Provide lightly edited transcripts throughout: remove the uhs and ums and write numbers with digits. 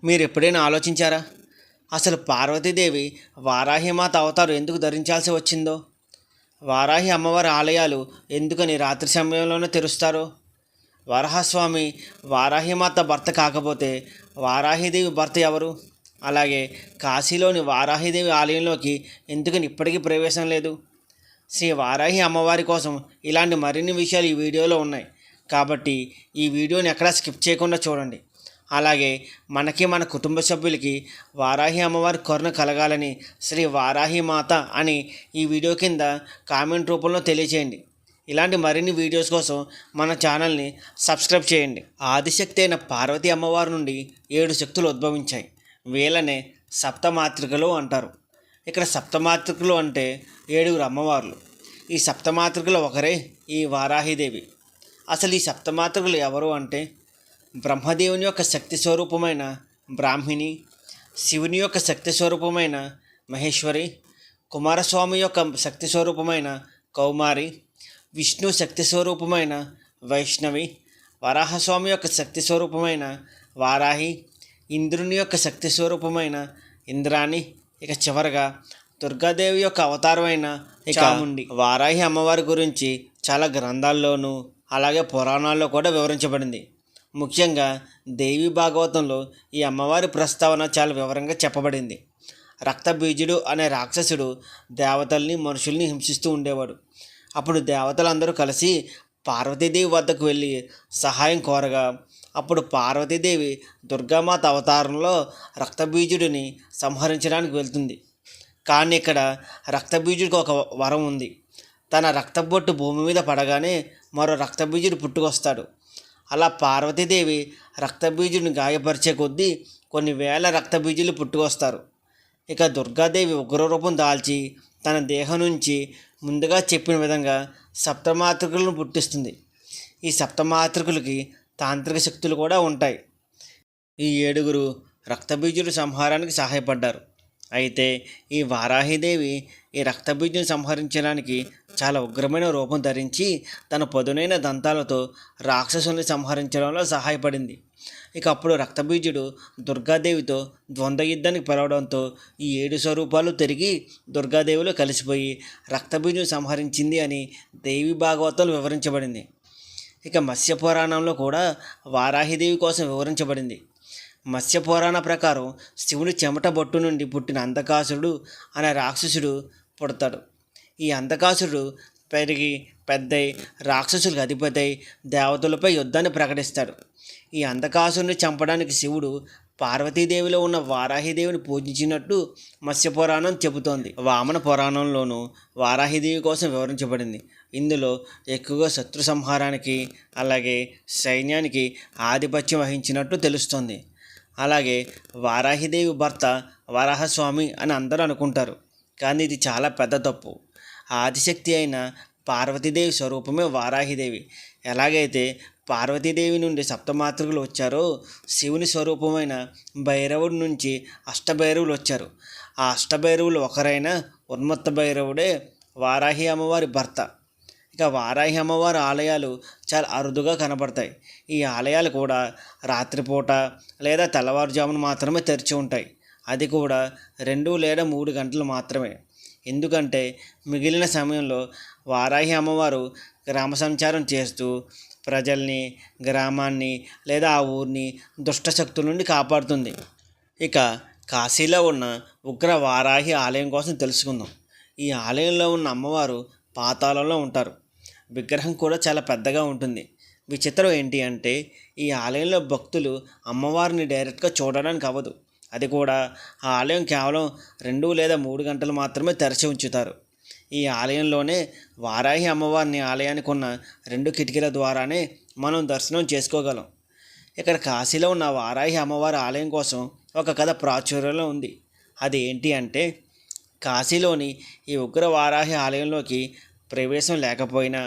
మీరు ఎప్పుడైనా ఆలోచించారా? అసలు పార్వతీదేవి వారాహిమాత అవతారం ఎందుకు ధరించాల్సి వచ్చిందో? వారాహి అమ్మవారి ఆలయాలు ఎందుకని రాత్రి సమయంలోనే తెరుస్తారో? వరహస్వామి వారాహిమాత భర్త కాకపోతే వారాహిదేవి భర్త ఎవరు? అలాగే కాశీలోని వారాహిదేవి ఆలయంలోకి ఎందుకని ఇప్పటికీ ప్రవేశం లేదు? శ్రీ వారాహి అమ్మవారి కోసం ఇలాంటి మరిన్ని విషయాలు ఈ వీడియోలో ఉన్నాయి కాబట్టి ఈ వీడియోని ఎక్కడా స్కిప్ చేయకుండా చూడండి. అలాగే మనకి మన కుటుంబ సభ్యులకి వారాహి అమ్మవారి కరుణ కలగాలని శ్రీ వారాహి మాత అని ఈ వీడియో కింద కామెంట్ రూపంలో తెలియచేయండి. ఇలాంటి మరిన్ని వీడియోస్ కోసం మన ఛానల్ని సబ్స్క్రైబ్ చేయండి. ఆదిశక్తి అయిన పార్వతీ అమ్మవారి నుండి 7 శక్తులు ఉద్భవించాయి. వీళ్ళనే సప్తమాతృకలు అంటారు. ఇక్కడ సప్తమాతృకలు అంటే 7 అమ్మవార్లు. ఈ సప్తమాతృకలు ఒకరే ఈ వారాహిదేవి. అసలు ఈ సప్తమాతృకలు ఎవరు అంటే బ్రహ్మదేవుని యొక్క శక్తి స్వరూపమైన బ్రాహ్మిణి, శివుని యొక్క శక్తి స్వరూపమైన మహేశ్వరి, కుమారస్వామి యొక్క శక్తి స్వరూపమైన కౌమారి, విష్ణు శక్తి స్వరూపమైన వైష్ణవి, వరాహస్వామి యొక్క శక్తి స్వరూపమైన వారాహి, ఇంద్రుని యొక్క శక్తి స్వరూపమైన ఇంద్రాణి, ఇక చివరగా దుర్గాదేవి యొక్క అవతారమైన చాముండి. వారాహి అమ్మవారి గురించి చాలా గ్రంథాల్లోనూ అలాగే పురాణాల్లో కూడా వివరించబడింది. ముఖ్యంగా దేవి భాగవతంలో ఈ అమ్మవారి ప్రస్తావన చాలా వివరంగా చెప్పబడింది. రక్తబీజుడు అనే రాక్షసుడు దేవతల్ని మనుషుల్ని హింసిస్తూ ఉండేవాడు. అప్పుడు దేవతలందరూ కలిసి పార్వతీదేవి వద్దకు వెళ్ళి సహాయం కోరగా అప్పుడు పార్వతీదేవి దుర్గామాత అవతారంలో రక్తబీజుడిని సంహరించడానికి వెళ్తుంది. కానీ ఇక్కడ రక్తబీజుడికి ఒక వరం ఉంది. తన రక్తబొట్టు భూమి మీద పడగానే మరో రక్తబీజుడు పుట్టుకొస్తాడు. అలా పార్వతీదేవి రక్తబీజుడిని గాయపరిచే కొద్దీ కొన్ని వేల రక్తబీజులు పుట్టుకొస్తారు. ఇక దుర్గాదేవి ఉగ్రరూపం దాల్చి తన దేహం నుంచి ముందుగా చెప్పిన విధంగా సప్తమాతృకులను పుట్టిస్తుంది. ఈ సప్తమాతృకులకి తాంత్రిక శక్తులు కూడా ఉంటాయి. ఈ 7 రక్తబీజుల సంహారానికి సహాయపడ్డారు. అయితే ఈ వారాహిదేవి ఈ రక్తబీజుని సంహరించడానికి చాలా ఉగ్రమైన రూపం ధరించి తన పదునైన దంతాలతో రాక్షసుల్ని సంహరించడంలో సహాయపడింది. ఇక అప్పుడు రక్తబీజుడు దుర్గాదేవితో ద్వంద్వ యుద్ధానికి పిలవడంతో ఈ 7 స్వరూపాలు తిరిగి దుర్గాదేవిలో కలిసిపోయి రక్తబీజుని సంహరించింది అని దేవి భాగవతంలో వివరించబడింది. ఇక మత్స్య పురాణంలో కూడా వారాహిదేవి కోసం వివరించబడింది. మత్స్య పురాణ ప్రకారం శివుని చెమట బొట్టు నుండి పుట్టిన అంధకాసురుడు అనే రాక్షసుడు పుడతాడు. ఈ అంధకాసురుడు పెరిగి పెద్దయి రాక్షసులకు అధిపతి దేవతలపై యుద్ధాన్ని ప్రకటిస్తాడు. ఈ అంధకాసురుని చంపడానికి శివుడు పార్వతీదేవిలో ఉన్న వారాహిదేవిని పూజించినట్టు మత్స్య పురాణం చెబుతోంది. వామన పురాణంలోనూ వారాహిదేవి కోసం వివరించబడింది. ఇందులో ఎక్కువగా శత్రు సంహారానికి అలాగే సైన్యానికి ఆధిపత్యం వహించినట్టు తెలుస్తుంది. అలాగే వారాహిదేవి భర్త వరాహస్వామి అని అందరూ అనుకుంటారు. కానీ ఇది చాలా పెద్ద తప్పు. ఆదిశక్తి అయిన పార్వతీదేవి స్వరూపమే వారాహిదేవి. ఎలాగైతే పార్వతీదేవి నుండి సప్తమాతృకులు వచ్చారో శివుని స్వరూపమైన భైరవుడి నుంచి అష్టభైరవులు వచ్చారు. ఆ అష్టభైరవులు ఒకరైన ఉన్మత్త భైరవుడే వారాహి అమ్మవారి భర్త. ఇక వారాహి అమ్మవారి ఆలయాలు చాలా అరుదుగా కనబడతాయి. ఈ ఆలయాలు కూడా రాత్రిపూట లేదా తెల్లవారుజామున మాత్రమే తెరిచి ఉంటాయి. అది కూడా 2 లేదా 3 గంటలు మాత్రమే. ఎందుకంటే మిగిలిన సమయంలో వారాహి అమ్మవారు గ్రామ సంచారం చేస్తూ ప్రజల్ని, గ్రామాన్ని లేదా ఆ ఊరిని దుష్టశక్తుల నుండి కాపాడుతుంది. ఇక కాశీలో ఉన్న ఉగ్ర వారాహి ఆలయం కోసం తెలుసుకుందాం. ఈ ఆలయంలో ఉన్న అమ్మవారు పాతాళంలో ఉంటారు. విగ్రహం కూడా చాలా పెద్దగా ఉంటుంది. విచిత్రం ఏంటి అంటే ఈ ఆలయంలో భక్తులు అమ్మవారిని డైరెక్ట్గా చూడడానికి అవ్వదు. అది కూడా ఆ ఆలయం కేవలం 2 లేదా 3 గంటలు మాత్రమే తెరిచి ఉంచుతారు. ఈ ఆలయంలోనే వారాహి అమ్మవారిని ఆలయానికి ఉన్న 2 కిటికీల ద్వారానే మనం దర్శనం చేసుకోగలం. ఇక్కడ కాశీలో ఉన్న వారాహి అమ్మవారి ఆలయం కోసం ఒక కథ ప్రాచుర్యంలో ఉంది. అది ఏంటి అంటే కాశీలోని ఈ ఉగ్ర వారాహి ఆలయంలోకి ప్రవేశం లేకపోయినా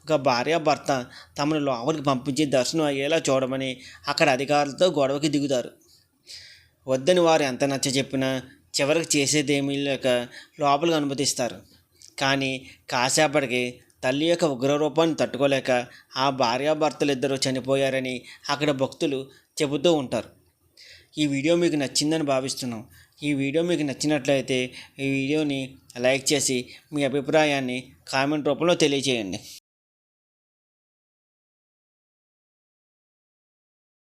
ఒక భార్యాభర్త తమను లోపలికి పంపించి దర్శనం అయ్యేలా చూడమని అక్కడ అధికారులతో గొడవకి దిగుతారు. వద్దని వారు ఎంత నచ్చ చెప్పినా చివరికి చేసేదేమీ లేక లోపలికి అనుమతిస్తారు. కానీ కాసేపటికి తల్లి యొక్క ఉగ్రరూపాన్ని తట్టుకోలేక ఆ భార్యాభర్తలు ఇద్దరు చనిపోయారని అక్కడ భక్తులు చెబుతూ ఉంటారు. ఈ వీడియో మీకు నచ్చిందని భావిస్తున్నాం. ఈ వీడియో మీకు నచ్చినట్లయితే ఈ వీడియోని లైక్ చేసి మీ అభిప్రాయాన్ని కామెంట్ రూపంలో తెలియజేయండి.